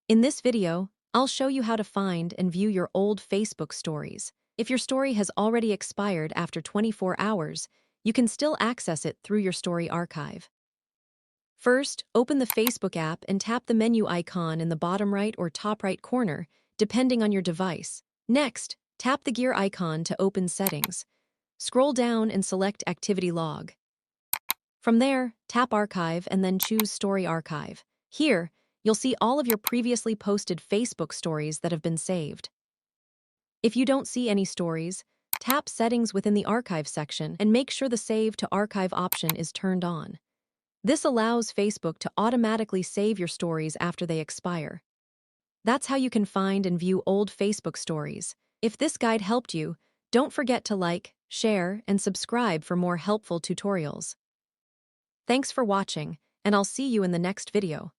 In this video, I'll show you how to find and view your old Facebook stories. If your story has already expired after 24 hours, you can still access it through your story archive. First, open the Facebook app and tap the menu icon in the bottom right or top right corner, depending on your device. Next, tap the gear icon to open settings. Scroll down and select Activity Log. From there, tap Archive and then choose Story Archive. Here, you'll see all of your previously posted Facebook stories that have been saved. If you don't see any stories, tap Settings within the Archive section and make sure the Save to Archive option is turned on. This allows Facebook to automatically save your stories after they expire. That's how you can find and view old Facebook stories. If this guide helped you, don't forget to like, share, and subscribe for more helpful tutorials. Thanks for watching, and I'll see you in the next video.